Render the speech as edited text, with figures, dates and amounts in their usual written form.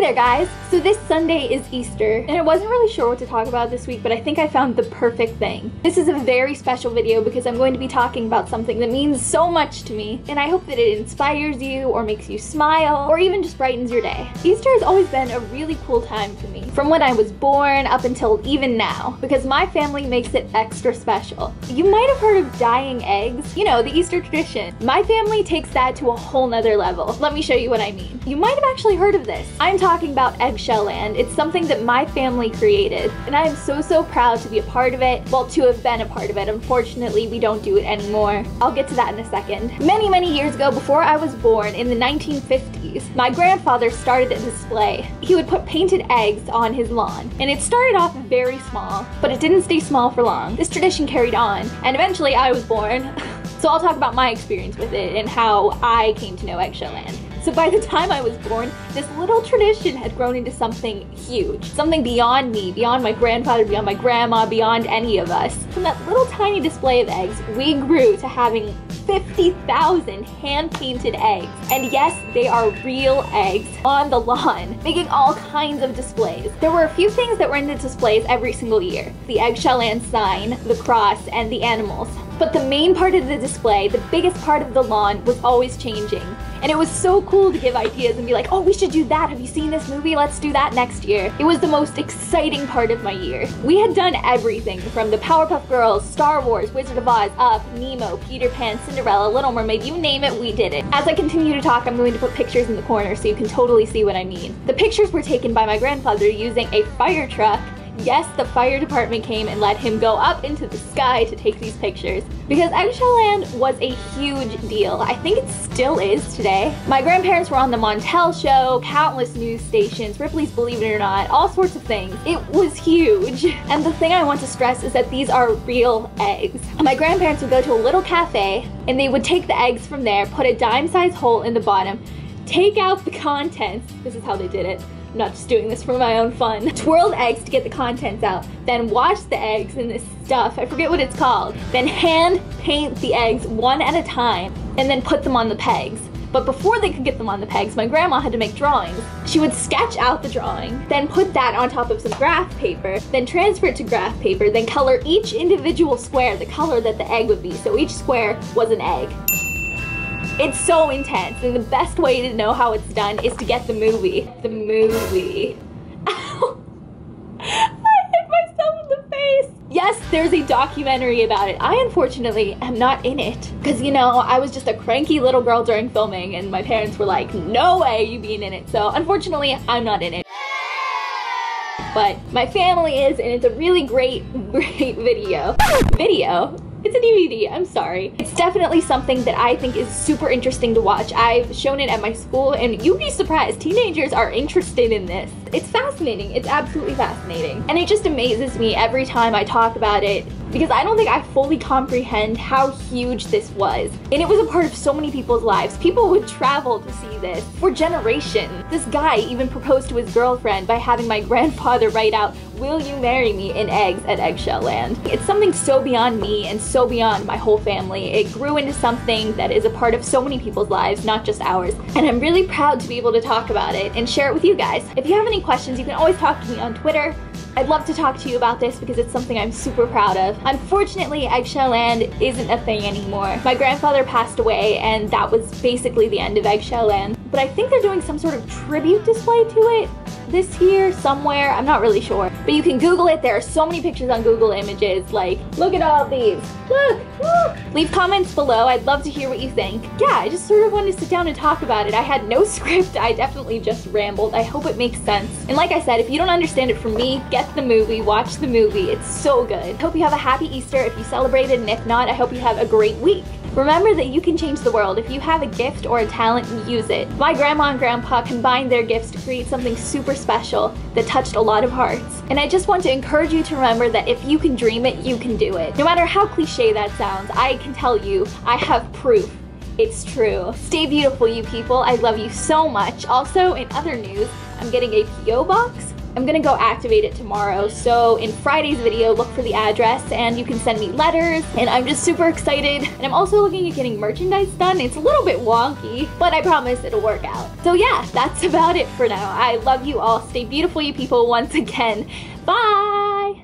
there guys! So this Sunday is Easter, and I wasn't really sure what to talk about this week, but I think I found the perfect thing. This is a very special video because I'm going to be talking about something that means so much to me, and I hope that it inspires you, or makes you smile, or even just brightens your day. Easter has always been a really cool time for me, from when I was born up until even now, because my family makes it extra special. You might have heard of dyeing eggs, you know, the Easter tradition. My family takes that to a whole nother level. Let me show you what I mean. You might have actually heard of this. I'm talking about Eggshelland. It's something that my family created, and I am so proud to be a part of it. Well, to have been a part of it. Unfortunately, we don't do it anymore. I'll get to that in a second. Many years ago, before I was born, in the 1950s, my grandfather started a display. He would put painted eggs on his lawn, and it started off very small, but it didn't stay small for long. This tradition carried on, and eventually I was born. So I'll talk about my experience with it and how I came to know Eggshelland. So by the time I was born, this little tradition had grown into something huge. Something beyond me, beyond my grandfather, beyond my grandma, beyond any of us. From that little tiny display of eggs, we grew to having 50,000 hand-painted eggs. And yes, they are real eggs on the lawn, making all kinds of displays. There were a few things that were in the displays every single year. The Eggshelland sign, the cross, and the animals. But the main part of the display, the biggest part of the lawn, was always changing. And it was so cool to give ideas and be like, oh, we should do that. Have you seen this movie? Let's do that next year. It was the most exciting part of my year. We had done everything from the Powerpuff Girls, Star Wars, Wizard of Oz, Up, Nemo, Peter Pan, Cinderella, Little Mermaid, you name it, we did it. As I continue to talk, I'm going to put pictures in the corner so you can totally see what I mean. The pictures were taken by my grandfather using a fire truck. Yes, the fire department came and let him go up into the sky to take these pictures. Because Eggshelland was a huge deal. I think it still is today. My grandparents were on the Montel show, countless news stations, Ripley's Believe It or Not, all sorts of things. It was huge. And the thing I want to stress is that these are real eggs. My grandparents would go to a little cafe, and they would take the eggs from there, put a dime-sized hole in the bottom, take out the contents. This is how they did it. I'm not just doing this for my own fun. Twirl the eggs to get the contents out, then wash the eggs in this stuff, I forget what it's called, then hand paint the eggs one at a time, and then put them on the pegs. But before they could get them on the pegs, my grandma had to make drawings. She would sketch out the drawing, then put that on top of some graph paper, then transfer it to graph paper, then color each individual square the color that the egg would be, so each square was an egg. It's so intense, and the best way to know how it's done is to get the movie. The movie. Ow! I hit myself in the face! Yes, there's a documentary about it. I unfortunately am not in it. Because, you know, I was just a cranky little girl during filming, and my parents were like, no way you being in it. So unfortunately, I'm not in it. But my family is, and it's a really great video. It's a DVD, I'm sorry. It's definitely something that I think is super interesting to watch. I've shown it at my school, and you'd be surprised, teenagers are interested in this. It's fascinating, it's absolutely fascinating. And it just amazes me every time I talk about it, because I don't think I fully comprehend how huge this was. And it was a part of so many people's lives. People would travel to see this for generations. This guy even proposed to his girlfriend by having my grandfather write out, "Will you marry me?" in eggs at Eggshelland. It's something so beyond me and so beyond my whole family. It grew into something that is a part of so many people's lives, not just ours. And I'm really proud to be able to talk about it and share it with you guys. If you have any questions, you can always talk to me on Twitter. I'd love to talk to you about this because it's something I'm super proud of. Unfortunately, Eggshelland isn't a thing anymore. My grandfather passed away, and that was basically the end of Eggshelland. But I think they're doing some sort of tribute display to it this year somewhere. I'm not really sure. But you can Google it. There are so many pictures on Google Images. Like, look at all these. Look! Leave comments below. I'd love to hear what you think. Yeah, I just sort of wanted to sit down and talk about it. I had no script. I definitely just rambled. I hope it makes sense. And like I said, if you don't understand it from me, get the movie, watch the movie. It's so good. Hope you have a happy Easter if you celebrated, and if not, I hope you have a great week. Remember that you can change the world. If you have a gift or a talent, use it. My grandma and grandpa combined their gifts to create something super special that touched a lot of hearts. And I just want to encourage you to remember that if you can dream it, you can do it. No matter how cliche that sounds, I can tell you, I have proof. It's true. Stay beautiful, you people. I love you so much. Also, in other news, I'm getting a P.O. box. I'm gonna go activate it tomorrow. So in Friday's video, look for the address and you can send me letters, and I'm just super excited. And I'm also looking at getting merchandise done. It's a little bit wonky, but I promise it'll work out. So yeah, that's about it for now. I love you all. Stay beautiful, you people, once again. Bye!